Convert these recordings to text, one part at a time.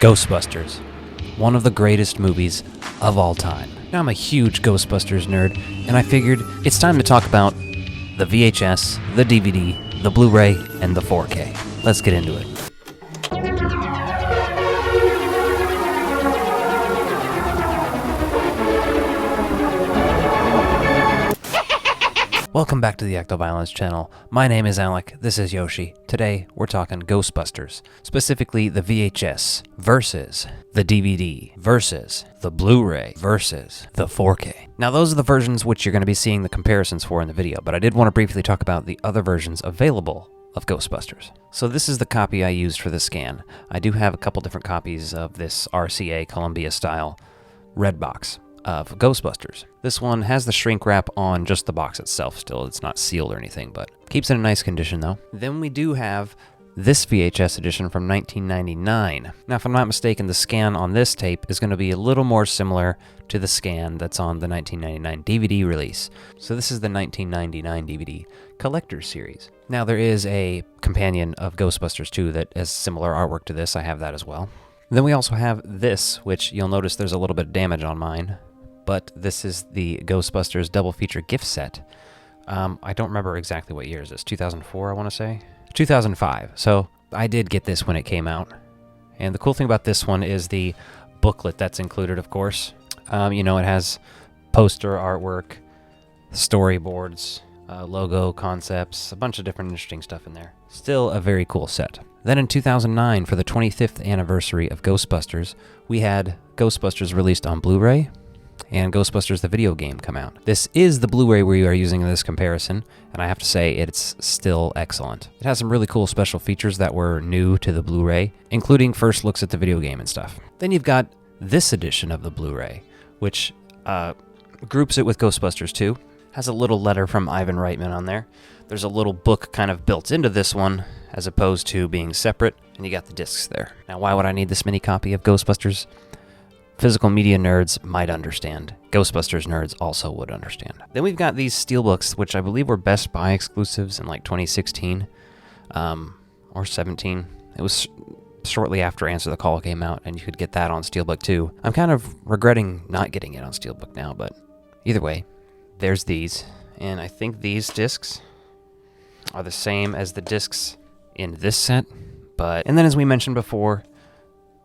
Ghostbusters, one of the greatest movies of all time. Now, I'm a huge Ghostbusters nerd, and I figured it's time to talk about the VHS, the DVD, the Blu-ray, and the 4K. Let's get into it. Welcome back to the Ectoviolence channel. My name is Alec, this is Yoshi. Today, we're talking Ghostbusters, specifically the VHS versus the DVD versus the Blu-ray versus the 4K. Now, those are the versions which you're going to be seeing the comparisons for in the video, but I did want to briefly talk about the other versions available of Ghostbusters. So this is the copy I used for the scan. I do have a couple different copies of this RCA Columbia style red box of Ghostbusters. This one has the shrink wrap on just the box itself still. It's not sealed or anything, but keeps it in nice condition though. Then we do have this VHS edition from 1999. Now, if I'm not mistaken, the scan on this tape is going to be a little more similar to the scan that's on the 1999 DVD release. So this is the 1999 DVD Collector's Series. Now, there is a companion of Ghostbusters 2 that has similar artwork to this. I have that as well. Then we also have this, which you'll notice there's a little bit of damage on mine. But this is the Ghostbusters double feature gift set. I don't remember exactly what year is this. 2004, I want to say? 2005. So I did get this when it came out. And the cool thing about this one is the booklet that's included, of course. It has poster artwork, storyboards, logo concepts, a bunch of different interesting stuff in there. Still a very cool set. Then in 2009, for the 25th anniversary of Ghostbusters, we had Ghostbusters released on Blu-ray and Ghostbusters the video game come out. This is the Blu-ray we are using in this comparison, and I have to say it's still excellent. It has some really cool special features that were new to the Blu-ray, including first looks at the video game and stuff. Then you've got this edition of the Blu-ray, which groups it with Ghostbusters 2. Has a little letter from Ivan Reitman on there. There's a little book kind of built into this one, as opposed to being separate, and you got the discs there. Now, why would I need this mini copy of Ghostbusters? Physical media nerds might understand. Ghostbusters nerds also would understand. Then we've got these steelbooks, which I believe were Best Buy exclusives in like 2016 or 17. It was shortly after Answer the Call came out, and you could get that on Steelbook too. I'm kind of regretting not getting it on Steelbook now, but either way, there's these. And I think these discs are the same as the discs in this set. And then as we mentioned before,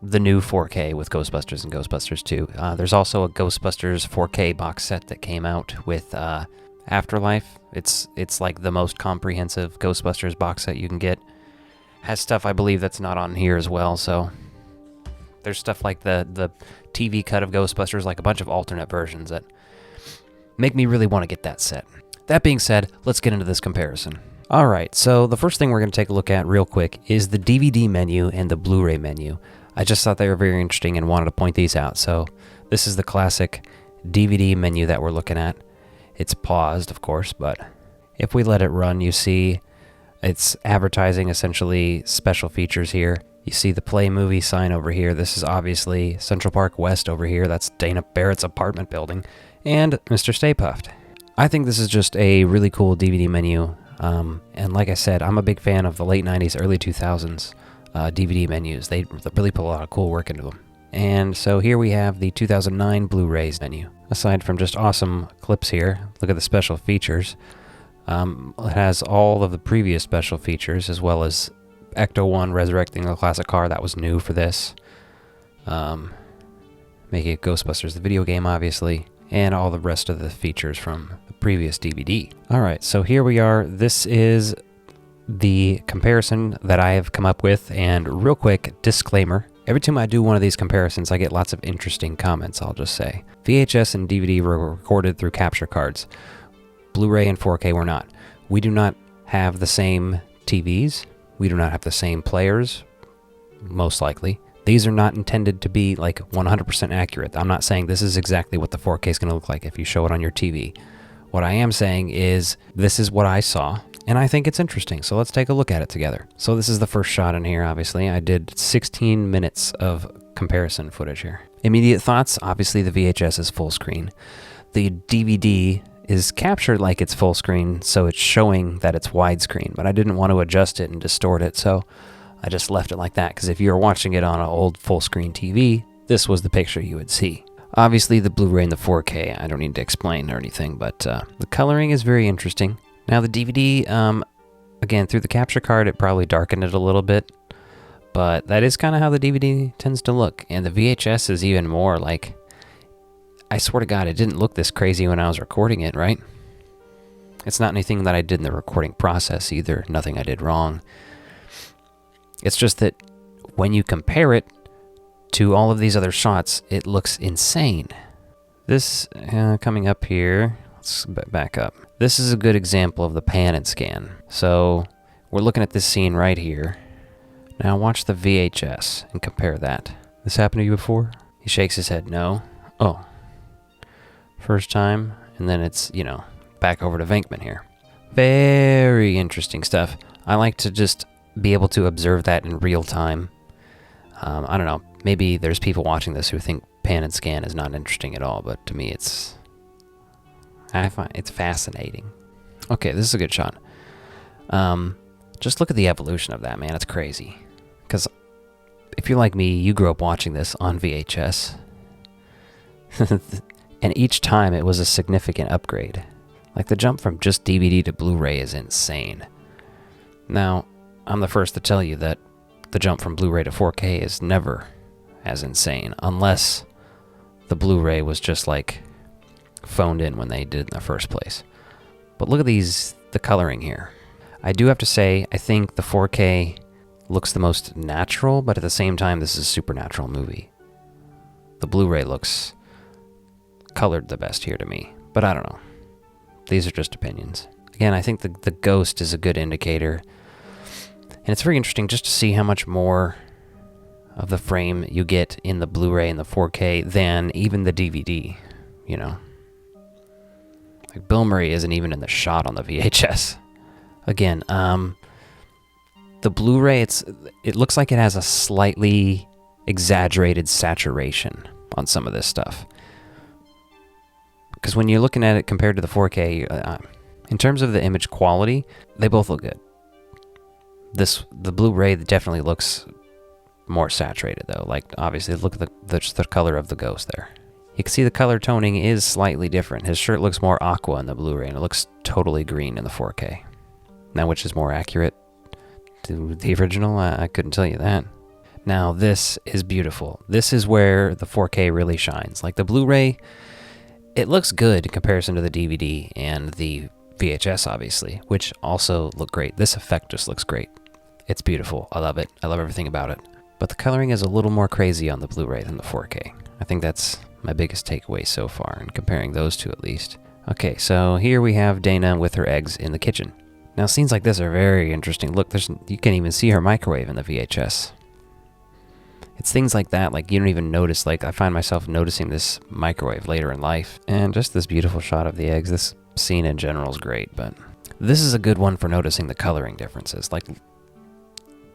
the new 4K with Ghostbusters and Ghostbusters 2. There's also a Ghostbusters 4K box set that came out with Afterlife. It's like the most comprehensive Ghostbusters box set you can get. Has stuff I believe that's not on here as well, so there's stuff like the TV cut of Ghostbusters, like a bunch of alternate versions that make me really want to get that set. That being said, let's get into this comparison. Alright, so the first thing we're going to take a look at real quick is the DVD menu and the Blu-ray menu. I just thought they were very interesting and wanted to point these out. So this is the classic DVD menu that we're looking at. It's paused, of course, but if we let it run, you see it's advertising essentially special features here. You see the Play Movie sign over here. This is obviously Central Park West over here. That's Dana Barrett's apartment building. And Mr. Stay Puft. I think this is just a really cool DVD menu. And like I said, I'm a big fan of the late 90s, early 2000s. DVD menus. They really put a lot of cool work into them. And so here we have the 2009 Blu-rays menu. Aside from just awesome clips here, look at the special features. It has all of the previous special features, as well as Ecto-1 resurrecting a classic car. That was new for this. Making it Ghostbusters the video game, obviously. And all the rest of the features from the previous DVD. Alright, so here we are. This is the comparison that I have come up with, and real quick disclaimer, every time I do one of these comparisons I get lots of interesting comments, I'll just say. VHS and DVD were recorded through capture cards. Blu-ray and 4K were not. We do not have the same TVs, we do not have the same players, most likely. These are not intended to be like 100% accurate. I'm not saying this is exactly what the 4K is going to look like if you show it on your TV. What I am saying is this is what I saw, and I think it's interesting, so let's take a look at it together. So this is the first shot in here, obviously. I did 16 minutes of comparison footage here. Immediate thoughts, obviously the VHS is full screen. The DVD is captured like it's full screen, so it's showing that it's widescreen, but I didn't want to adjust it and distort it, so I just left it like that because if you were watching it on an old full-screen TV, this was the picture you would see. Obviously, the Blu-ray and the 4K, I don't need to explain or anything, but the coloring is very interesting. Now, the DVD, again, through the capture card, it probably darkened it a little bit, but that is kind of how the DVD tends to look. And the VHS is even more like, I swear to God, it didn't look this crazy when I was recording it, right? It's not anything that I did in the recording process either, nothing I did wrong. It's just that when you compare it to all of these other shots, it looks insane. This, coming up here, let's back up. This is a good example of the pan and scan. So we're looking at this scene right here. Now watch the VHS and compare that. This happened to you before? He shakes his head, no. Oh, first time, and then it's, back over to Venkman here. Very interesting stuff. I like to just be able to observe that in real time. I don't know, maybe there's people watching this who think pan and scan is not interesting at all, but to me I find it's fascinating. Okay, this is a good shot. Just look at the evolution of that, man. It's crazy. Because if you're like me, you grew up watching this on VHS. And each time it was a significant upgrade. Like the jump from just DVD to Blu-ray is insane. Now, I'm the first to tell you that the jump from Blu-ray to 4K is never as insane, unless the Blu-ray was just like phoned in when they did it in the first place. But look at the coloring here. I do have to say, I think the 4K looks the most natural, but at the same time, this is a supernatural movie. The Blu-ray looks colored the best here to me, but I don't know. These are just opinions. Again, I think the ghost is a good indicator. And it's very interesting just to see how much more of the frame you get in the Blu-ray and the 4K than even the DVD, Like Bill Murray isn't even in the shot on the VHS. Again, the Blu-ray, it looks like it has a slightly exaggerated saturation on some of this stuff. Because when you're looking at it compared to the 4K, in terms of the image quality, they both look good. The Blu-ray definitely looks more saturated though. Like obviously look at the color of the ghost there. You can see the color toning is slightly different. His shirt looks more aqua in the Blu-ray and it looks totally green in the 4K. Now which is more accurate to the original? I couldn't tell you that. Now this is beautiful. This is where the 4K really shines. Like the Blu-ray, it looks good in comparison to the DVD and the VHS obviously, which also look great. This effect just looks great. It's beautiful. I love it. I love everything about it. But the coloring is a little more crazy on the Blu-ray than the 4K. I think that's my biggest takeaway so far, in comparing those two at least. Okay, so here we have Dana with her eggs in the kitchen. Now scenes like this are very interesting. Look, you can't even see her microwave in the VHS. It's things like that, like you don't even notice, like I find myself noticing this microwave later in life. And just this beautiful shot of the eggs. This scene in general is great, but this is a good one for noticing the coloring differences. Like,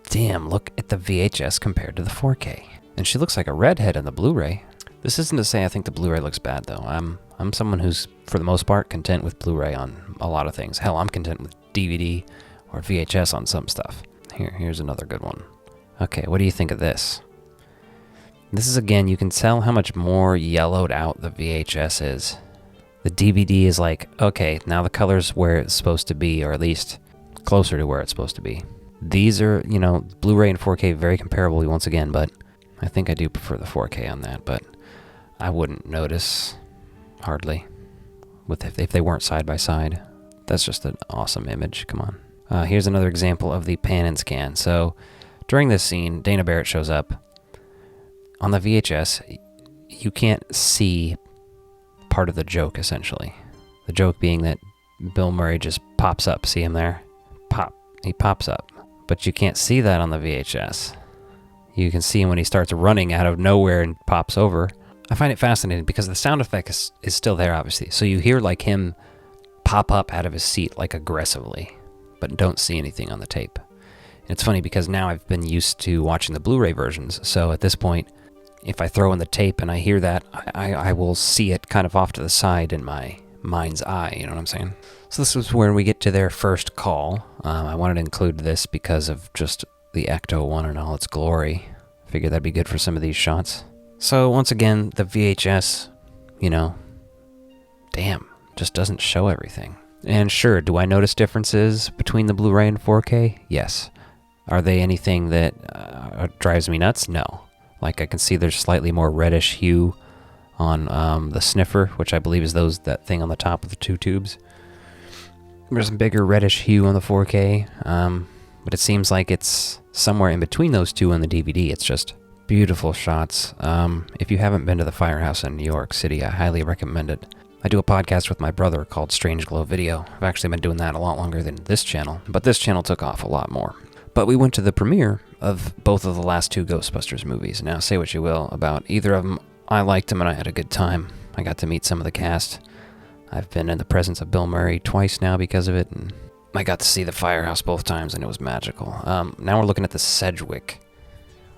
damn, look at the VHS compared to the 4K. And she looks like a redhead in the Blu-ray. This isn't to say I think the Blu-ray looks bad, though. I'm someone who's, for the most part, content with Blu-ray on a lot of things. Hell, I'm content with DVD or VHS on some stuff. Here's another good one. Okay, what do you think of this? This is, again, you can tell how much more yellowed out the VHS is. The DVD is like, okay, now the color's where it's supposed to be, or at least closer to where it's supposed to be. These are, Blu-ray and 4K very comparable once again, but I think I do prefer the 4K on that, but I wouldn't notice, hardly, if they weren't side by side. That's just an awesome image, come on. Here's another example of the pan and scan. So, during this scene, Dana Barrett shows up. On the VHS, you can't see part of the joke, essentially. The joke being that Bill Murray just pops up. See him there? He pops up. But you can't see that on the VHS. You can see him when he starts running out of nowhere and pops over. I find it fascinating because the sound effect is still there, obviously. So you hear like him pop up out of his seat like aggressively, but don't see anything on the tape. And it's funny because now I've been used to watching the Blu-ray versions. So at this point, if I throw in the tape and I hear that, I will see it kind of off to the side in my mind's eye, you know what I'm saying? So this is when we get to their first call. I wanted to include this because of just the Ecto one in all its glory. Figured that'd be good for some of these shots. So once again, the VHS, damn, just doesn't show everything. And sure, do I notice differences between the Blu-ray and 4K? Yes. Are they anything that drives me nuts? No. Like I can see there's slightly more reddish hue on the sniffer, which I believe is that thing on the top of the two tubes. There's a bigger reddish hue on the 4K, but it seems like it's somewhere in between those two on the DVD. It's just beautiful shots. If you haven't been to the Firehouse in New York City, I highly recommend it. I do a podcast with my brother called Strange Glow Video. I've actually been doing that a lot longer than this channel, but this channel took off a lot more. But we went to the premiere of both of the last two Ghostbusters movies. Now, say what you will about either of them. I liked them and I had a good time. I got to meet some of the cast. I've been in the presence of Bill Murray twice now because of it, and I got to see the Firehouse both times, and it was magical. Now we're looking at the Sedgwick,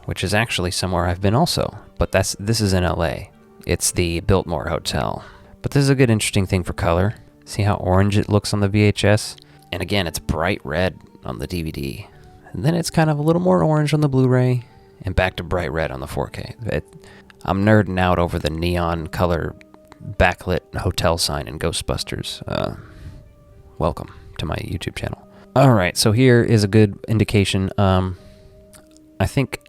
which is actually somewhere I've been also, but this is in LA. It's the Biltmore Hotel. But this is a good, interesting thing for color. See how orange it looks on the VHS? And again, it's bright red on the DVD. And then it's kind of a little more orange on the Blu-ray, and back to bright red on the 4K. I'm nerding out over the neon color backlit hotel sign in Ghostbusters. Welcome to my YouTube channel. Alright, so here is a good indication. I think,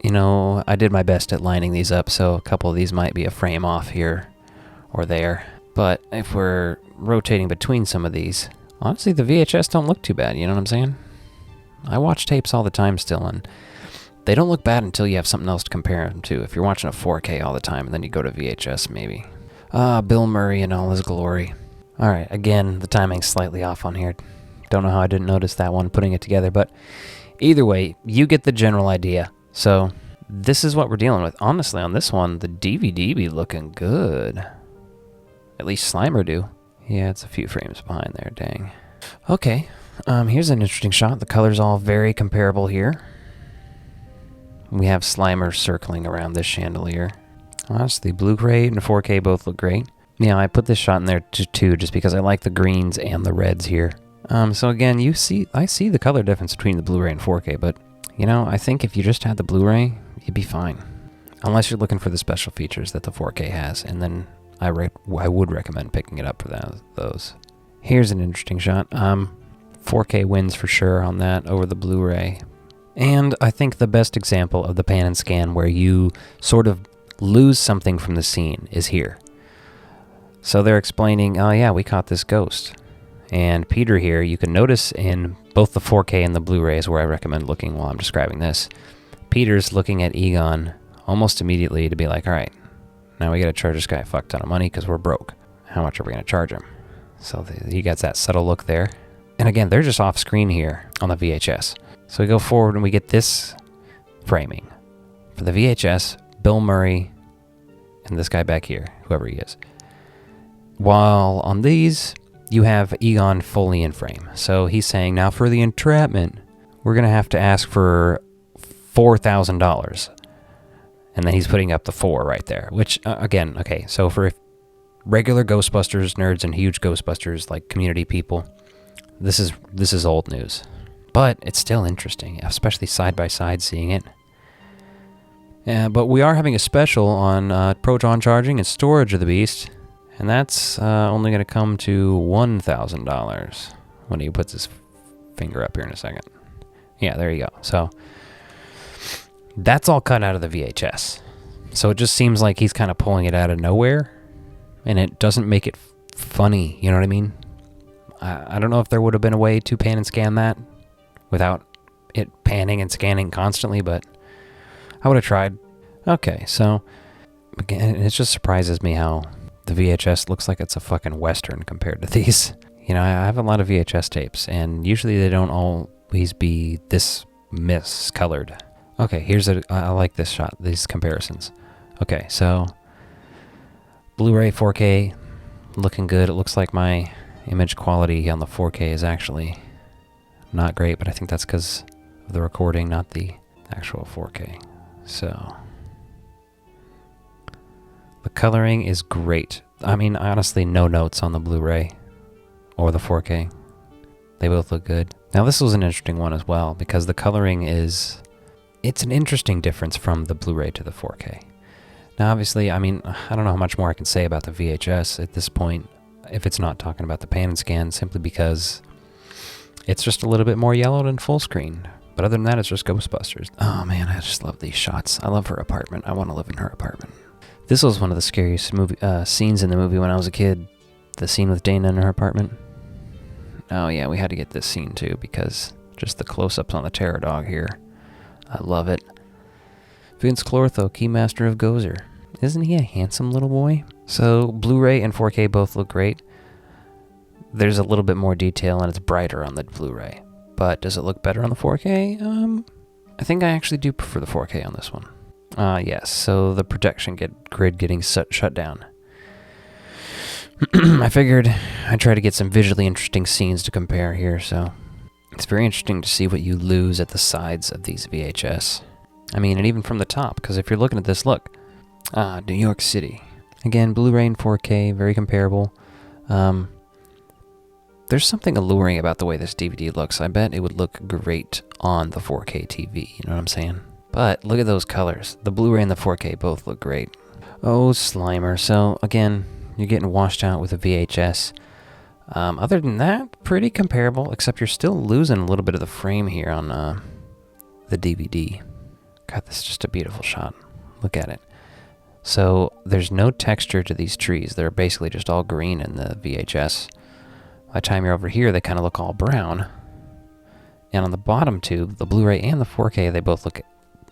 I did my best at lining these up, so a couple of these might be a frame off here or there. But if we're rotating between some of these, honestly, the VHS don't look too bad, you know what I'm saying? I watch tapes all the time still, and they don't look bad until you have something else to compare them to. If you're watching a 4K all the time, and then you go to VHS, maybe. Bill Murray in all his glory. Alright, again, the timing's slightly off on here. Don't know how I didn't notice that one putting it together, but either way, you get the general idea. So, this is what we're dealing with. Honestly, on this one, the DVD be looking good. At least Slimer do. Yeah, it's a few frames behind there, dang. Okay, here's an interesting shot. The color's all very comparable here. We have Slimer circling around this chandelier. Honestly, Blu-ray and 4K both look great. Yeah, I put this shot in there too, just because I like the greens and the reds here. So again, I see the color difference between the Blu-ray and 4K, but, I think if you just had the Blu-ray, you'd be fine. Unless you're looking for the special features that the 4K has, and then I would recommend picking it up for those. Here's an interesting shot. 4K wins for sure on that over the Blu-ray. And I think the best example of the pan and scan where you sort of lose something from the scene is here. So they're explaining, oh yeah, we caught this ghost. And Peter here, you can notice in both the 4K and the Blu-rays where I recommend looking while I'm describing this, Peter's looking at Egon almost immediately to be like, alright, now we gotta charge this guy a fuck ton of money because we're broke. How much are we gonna charge him? So he gets that subtle look there. And again, they're just off screen here on the VHS. So we go forward and we get this framing. For the VHS, Bill Murray and this guy back here, whoever he is. While on these, you have Egon fully in frame. So he's saying, now for the entrapment, we're going to have to ask for $4,000. And then he's putting up the 4 right there, which, again, okay, so for regular Ghostbusters nerds and huge Ghostbusters, like community people, this is old news. But it's still interesting, especially side by side seeing it. But we are having a special on proton charging and storage of the beast, and that's only going to come to $1,000 when he puts his finger up here in a second. Yeah, there you go. So that's all cut out of the VHS. So it just seems like he's kind of pulling it out of nowhere, and it doesn't make it funny, you know what I mean? I don't know if there would have been a way to pan and scan that without it panning and scanning constantly, but I would have tried. Okay, so again, it just surprises me how the VHS looks like it's a fucking Western compared to these. I have a lot of VHS tapes, and usually they don't always be this miscolored. Okay, I like this shot, these comparisons. Okay, so Blu-ray 4K looking good. It looks like my image quality on the 4K is actually not great, but I think that's because of the recording, not the actual 4K. So the coloring is great. I honestly, no notes on the Blu-ray or the 4K. They both look good. Now this was an interesting one as well, because the coloring it's an interesting difference from the Blu-ray to the 4K. Now obviously, I mean, I don't know how much more I can say about the VHS at this point, if it's not talking about the pan and scan, simply because it's just a little bit more yellow than full screen. But other than that, it's just Ghostbusters. Oh man, I just love these shots. I love her apartment. I want to live in her apartment. This was one of the scariest scenes in the movie when I was a kid. The scene with Dana in her apartment. Oh yeah, we had to get this scene too, because just the close-ups on the Terror dog here. I love it. Vince Clortho, Keymaster of Gozer. Isn't he a handsome little boy? So, Blu-ray and 4K both look great. There's a little bit more detail and it's brighter on the Blu-ray. But does it look better on the 4K? I think I actually do prefer the 4K on this one. Yes, so the projection grid getting shut down. I figured I'd try to get some visually interesting scenes to compare here, so it's very interesting to see what you lose at the sides of these VHS. I mean, and even from the top, because if you're looking at this, look. New York City. Again, Blu-ray and 4K, very comparable. There's something alluring about the way this DVD looks. I bet it would look great on the 4K TV, you know what I'm saying? But look at those colors. The Blu-ray and the 4K both look great. Oh, Slimer. So, again, you're getting washed out with a VHS. Other than that, pretty comparable, except you're still losing a little bit of the frame here on the DVD. God, this is just a beautiful shot. Look at it. So there's no texture to these trees. They're basically just all green in the VHS. By the time you're over here, they kind of look all brown. And on the bottom tube, the Blu-ray and the 4K, they both look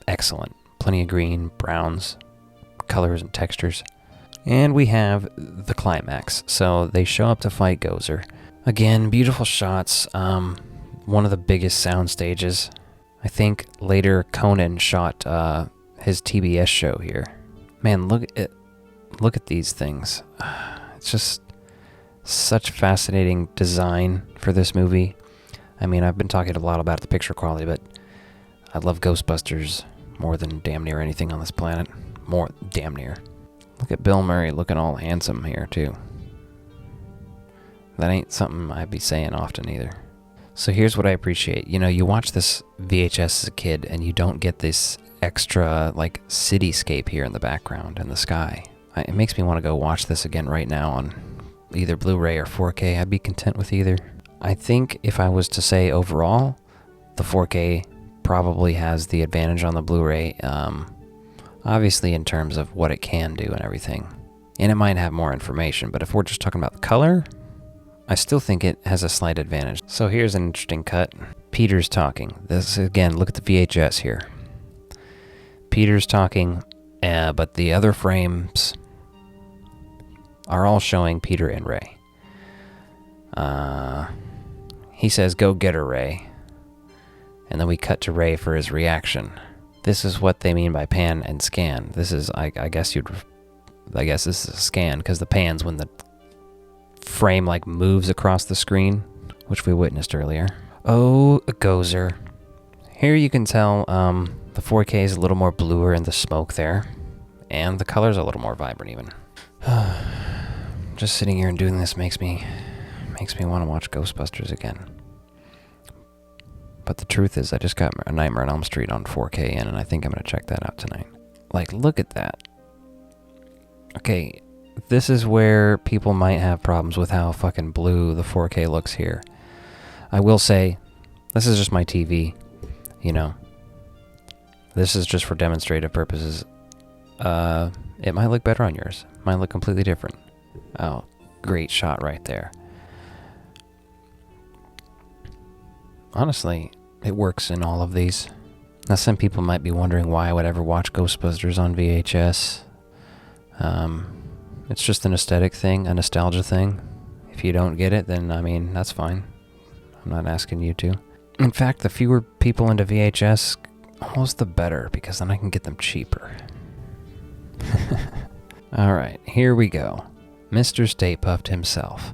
excellent. Plenty of green, browns, colors, and textures. And we have the climax. So they show up to fight Gozer. Again, beautiful shots. One of the biggest sound stages. I think later Conan shot his TBS show here. Man, look at these things. It's just such fascinating design for this movie. I mean, I've been talking a lot about the picture quality, but I love Ghostbusters more than damn near anything on this planet. More damn near. Look at Bill Murray looking all handsome here, too. That ain't something I'd be saying often either. So here's what I appreciate. You know, you watch this VHS as a kid and you don't get this extra, like, cityscape here in the background and the sky. It makes me want to go watch this again right now on either Blu-ray or 4K. I'd be content with either. I think if I was to say overall, the 4K probably has the advantage on the Blu-ray, obviously in terms of what it can do and everything. And it might have more information, but if we're just talking about the color, I still think it has a slight advantage. So here's an interesting cut. Peter's talking. This, again, look at the VHS here. Peter's talking, but the other frames are all showing Peter and Ray. He says, "Go get her, Ray." And then we cut to Ray for his reaction. This is what they mean by pan and scan. This is, I guess this is a scan, because the pan's when the frame like moves across the screen, which we witnessed earlier. Oh, a Gozer. Here you can tell the 4K is a little more bluer in the smoke there, and the color's a little more vibrant even. Just sitting here and doing this makes me want to watch Ghostbusters again. But the truth is, I just got A Nightmare on Elm Street on 4K in, and I think I'm going to check that out tonight. Like, look at that. Okay, this is where people might have problems with how fucking blue the 4K looks here. I will say, this is just my TV, you know. This is just for demonstrative purposes. It might look better on yours. It might look completely different. Oh, great shot right there. Honestly, it works in all of these. Now, some people might be wondering why I would ever watch Ghostbusters on VHS. It's just an aesthetic thing, a nostalgia thing. If you don't get it, then, I mean, that's fine. I'm not asking you to. In fact, the fewer people into VHS, almost the better, because then I can get them cheaper. Alright, here we go. Mr. Stay Puft himself.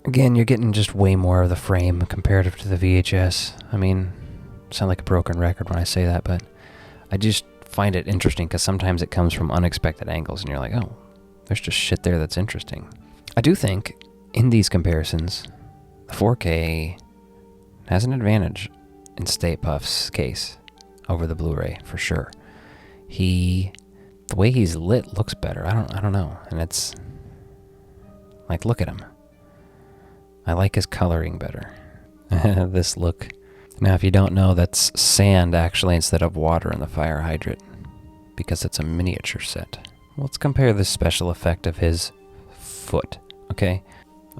Again, you're getting just way more of the frame comparative to the VHS. I mean, sound like a broken record when I say that, but I just find it interesting because sometimes it comes from unexpected angles and you're like, oh, there's just shit there that's interesting. I do think, in these comparisons, the 4K has an advantage in Stay Puft's case over the Blu-ray for sure. The way he's lit looks better. I don't know. And it's like, look at him. I like his coloring better. This look. Now, if you don't know, that's sand actually instead of water in the fire hydrant because it's a miniature set. Let's compare this special effect of his foot, okay?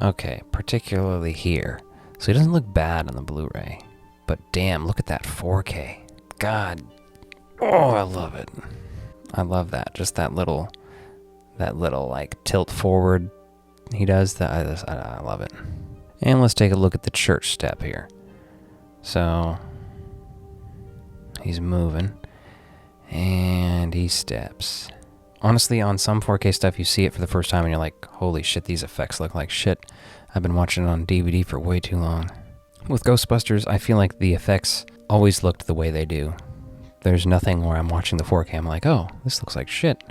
Okay, particularly here. So he doesn't look bad on the Blu-ray, but damn, look at that 4K. God, oh, I love it. I love that. Just that little like tilt forward he does. That I love it. And let's take a look at the church step here. So he's moving and he steps. Honestly, on some 4K stuff, you see it for the first time and you're like, holy shit, these effects look like shit. I've been watching it on DVD for way too long. With Ghostbusters, I feel like the effects always looked the way they do. There's nothing where I'm watching the 4K, I'm like, oh, this looks like shit.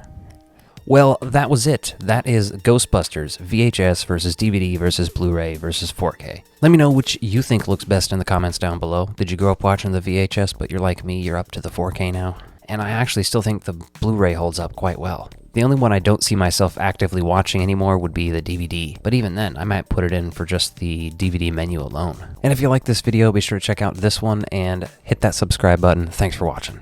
Well, that was it. That is Ghostbusters, VHS versus DVD versus Blu-ray versus 4K. Let me know which you think looks best in the comments down below. Did you grow up watching the VHS, but you're like me, you're up to the 4K now? And I actually still think the Blu-ray holds up quite well. The only one I don't see myself actively watching anymore would be the DVD, but even then, I might put it in for just the DVD menu alone. And if you like this video, be sure to check out this one and hit that subscribe button. Thanks for watching.